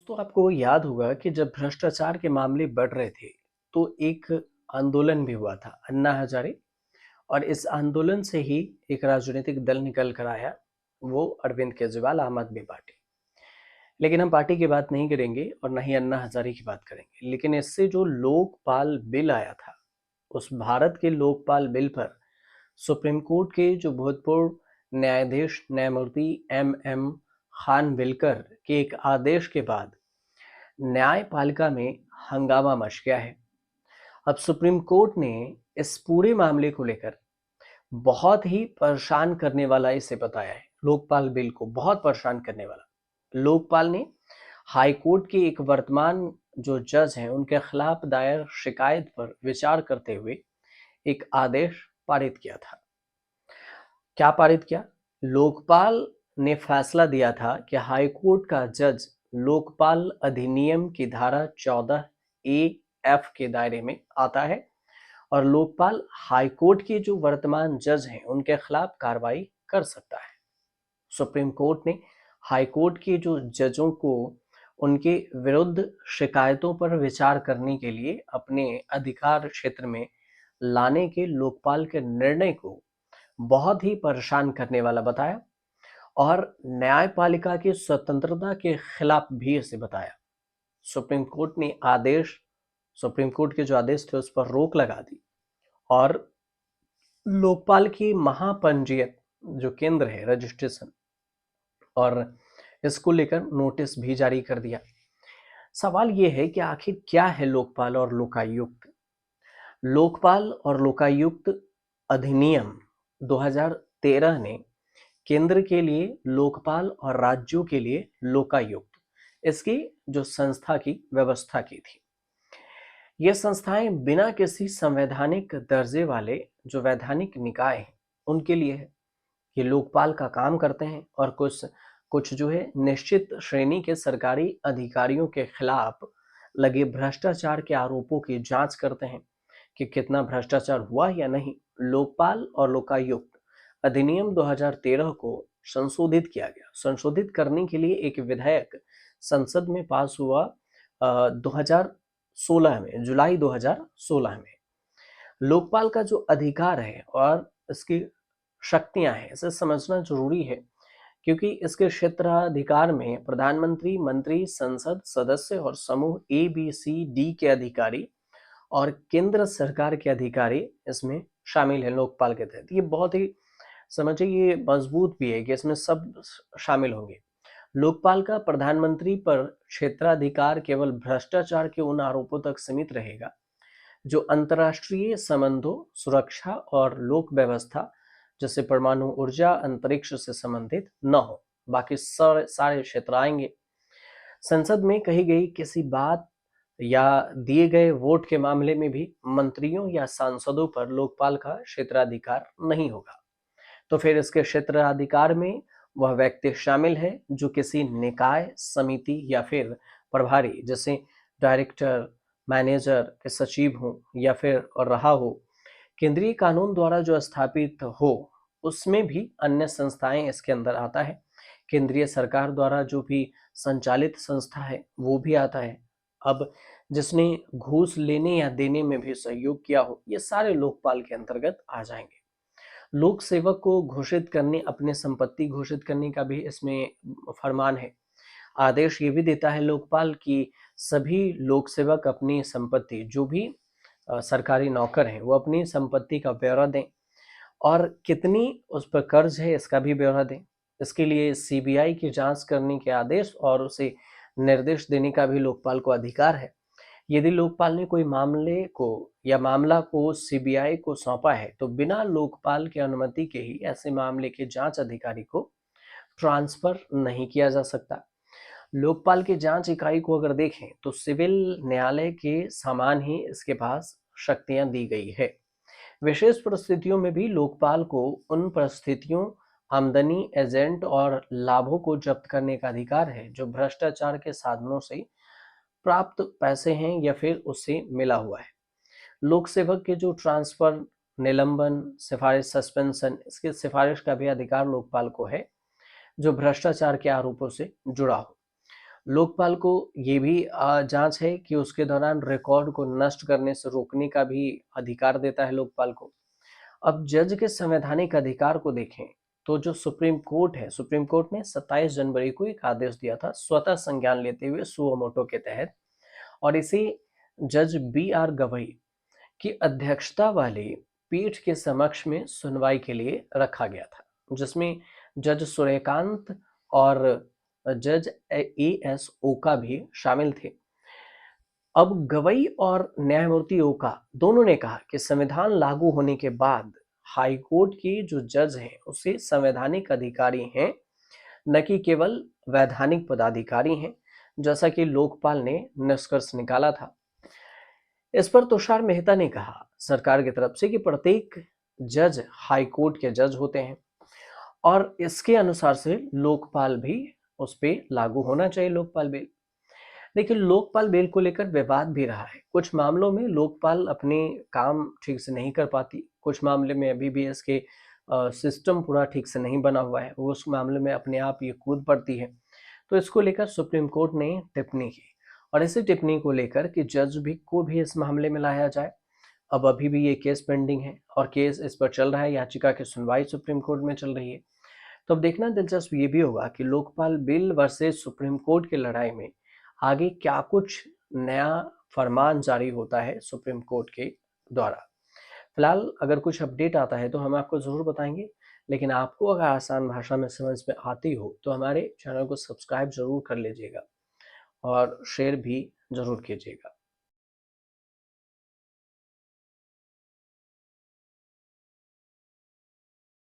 तो आपको याद होगा कि जब भ्रष्टाचार के मामले बढ़ रहे थे, तो एक आंदोलन भी हुआ था, अन्ना हजारे। और इस आंदोलन से ही एक राजनीतिक दल निकल कर आया, वो अरविंद केजरीवाल आम आदमी पार्टी। लेकिन हम पार्टी की बात नहीं करेंगे और न ही अन्ना हजारे की बात करेंगे, लेकिन इससे जो लोकपाल बिल आया था, उस भारत के लोकपाल बिल पर सुप्रीम कोर्ट के जो भूतपूर्व न्यायाधीश न्यायमूर्ति एम खान विलकर के एक आदेश के बाद न्यायपालिका में हंगामा मच गया है। अब सुप्रीम कोर्ट ने इस पूरे मामले को लेकर बहुत ही परेशान करने वाला इसे बताया है। लोकपाल बिल को बहुत परेशान करने वाला। लोकपाल ने हाई कोर्ट के एक वर्तमान जो जज हैं, उनके खिलाफ दायर शिकायत पर विचार करते हुए एक आदेश पारित किया था। क्या पारित किया? लोकपाल ने फैसला दिया था कि हाई कोर्ट का जज लोकपाल अधिनियम की धारा 14A(F) के दायरे में आता है और लोकपाल हाई कोर्ट के जो वर्तमान जज हैं, उनके खिलाफ कार्रवाई कर सकता है। सुप्रीम कोर्ट ने हाई कोर्ट के जो जजों को उनके विरुद्ध शिकायतों पर विचार करने के लिए अपने अधिकार क्षेत्र में लाने के लोकपाल के निर्णय को बहुत ही परेशान करने वाला बताया और न्यायपालिका की स्वतंत्रता के खिलाफ भी इसे बताया। सुप्रीम कोर्ट ने सुप्रीम कोर्ट के जो आदेश थे उस पर रोक लगा दी और लोकपाल की महापंजीयक जो केंद्र है, रजिस्ट्रेशन, और इसको लेकर नोटिस भी जारी कर दिया। सवाल यह है कि आखिर क्या है लोकपाल और लोकायुक्त? लोकपाल और लोकायुक्त अधिनियम 2013 ने केंद्र के लिए लोकपाल और राज्यों के लिए लोकायुक्त, इसकी जो संस्था की व्यवस्था की थी। ये संस्थाएं बिना किसी संवैधानिक दर्जे वाले जो वैधानिक निकाय हैं, उनके लिए है। ये लोकपाल का काम करते हैं और कुछ कुछ जो है निश्चित श्रेणी के सरकारी अधिकारियों के खिलाफ लगे भ्रष्टाचार के आरोपों की जांच करते हैं कि कितना भ्रष्टाचार हुआ या नहीं। लोकपाल और लोकायुक्त अधिनियम 2013 को संशोधित किया गया। संशोधित करने के लिए एक विधेयक संसद में पास हुआ 2016 में, जुलाई 2016 में। लोकपाल का जो अधिकार है और इसकी शक्तियां हैं, इसे समझना जरूरी है, क्योंकि इसके क्षेत्राधिकार में प्रधानमंत्री, मंत्री, संसद सदस्य और समूह ABCD के अधिकारी और केंद्र सरकार के अधिकारी इसमें शामिल है। लोकपाल के तहत ये बहुत ही समझिए ये मजबूत भी है कि इसमें सब शामिल होंगे। लोकपाल का प्रधानमंत्री पर क्षेत्राधिकार केवल भ्रष्टाचार के उन आरोपों तक सीमित रहेगा जो अंतर्राष्ट्रीय संबंधों, सुरक्षा और लोक व्यवस्था जैसे परमाणु ऊर्जा, अंतरिक्ष से संबंधित न हो। बाकी सारे क्षेत्र आएंगे। संसद में कही गई किसी बात या दिए गए वोट के मामले में भी मंत्रियों या सांसदों पर लोकपाल का क्षेत्राधिकार नहीं होगा। तो फिर इसके क्षेत्राधिकार में वह व्यक्ति शामिल है जो किसी निकाय, समिति या फिर प्रभारी जैसे डायरेक्टर, मैनेजर के सचिव हो या फिर रहा हो, केंद्रीय कानून द्वारा जो स्थापित हो, उसमें भी अन्य संस्थाएं इसके अंदर आता है। केंद्रीय सरकार द्वारा जो भी संचालित संस्था है वो भी आता है। अब जिसने घूस लेने या देने में भी सहयोग किया हो, ये सारे लोकपाल के अंतर्गत आ जाएंगे। लोक सेवक को घोषित करने, अपने संपत्ति घोषित करने का भी इसमें फरमान है। आदेश ये भी देता है लोकपाल कि सभी लोक सेवक अपनी संपत्ति, जो भी सरकारी नौकर हैं, वो अपनी संपत्ति का ब्यौरा दें और कितनी उस पर कर्ज है इसका भी ब्यौरा दें। इसके लिए CBI की जांच करने के आदेश और उसे निर्देश देने का भी लोकपाल को अधिकार है। यदि लोकपाल ने कोई मामले को या मामला को CBI को सौंपा है, तो बिना लोकपाल की अनुमति के ही ऐसे मामले के जांच अधिकारी को ट्रांसफर नहीं किया जा सकता। लोकपाल की जांच इकाई को अगर देखें तो सिविल न्यायालय के समान ही इसके पास शक्तियां दी गई है। विशेष परिस्थितियों में भी लोकपाल को उन परिस्थितियों, आमदनी, एजेंट और लाभों को जब्त करने का अधिकार है जो भ्रष्टाचार के साधनों से प्राप्त पैसे हैं या फिर उससे मिला हुआ है। लोक सेवक के जो ट्रांसफर, निलंबन, सिफारिश, सस्पेंशन, इसके सिफारिश का भी अधिकार लोकपाल को है जो भ्रष्टाचार के आरोपों से जुड़ा हो। लोकपाल को ये भी जांच है कि उसके दौरान रिकॉर्ड को नष्ट करने से रोकने का भी अधिकार देता है लोकपाल को। अब जज के संवैधानिक अधिकार को देखें तो जो सुप्रीम कोर्ट है, सुप्रीम कोर्ट ने 27 जनवरी को एक आदेश दिया था स्वतः संज्ञान लेते हुए सुओ मोटो के तहत, और इसे जज बी आर गवई की अध्यक्षता वाली पीठ के समक्ष में सुनवाई के लिए रखा गया था, जिसमें जज सूर्यकांत और जज ए एस ओका भी शामिल थे। अब गवई और न्यायमूर्ति ओका दोनों ने कहा कि संविधान लागू होने के बाद हाई कोर्ट के जो जज हैं उसे संवैधानिक अधिकारी हैं, न कि केवल वैधानिक पदाधिकारी हैं, जैसा कि लोकपाल ने निष्कर्ष निकाला था। इस पर तुषार मेहता ने कहा सरकार की तरफ से कि प्रत्येक जज हाई कोर्ट के जज होते हैं और इसके अनुसार से लोकपाल भी उस पर लागू होना चाहिए, लोकपाल बिल। लेकिन लोकपाल बिल को लेकर विवाद भी रहा है। कुछ मामलों में लोकपाल अपने काम ठीक से नहीं कर पाती, कुछ मामले में अभी भी इसके सिस्टम पूरा ठीक से नहीं बना हुआ है, वो उस मामले में अपने आप ये कूद पड़ती है। तो इसको लेकर सुप्रीम कोर्ट ने टिप्पणी की और इसी टिप्पणी को लेकर कि जज भी को भी इस मामले में लाया जाए। अब अभी भी ये केस पेंडिंग है और केस इस पर चल रहा है, याचिका की सुनवाई सुप्रीम कोर्ट में चल रही है। तो अब देखना दिलचस्प ये भी होगा कि Lokpal bill versus supreme court की लड़ाई में आगे क्या कुछ नया फरमान जारी होता है सुप्रीम कोर्ट के द्वारा। फिलहाल अगर कुछ अपडेट आता है तो हम आपको ज़रूर बताएंगे, लेकिन आपको अगर आसान भाषा में समझ में आती हो तो हमारे चैनल को सब्सक्राइब ज़रूर कर लीजिएगा और शेयर भी ज़रूर कीजिएगा।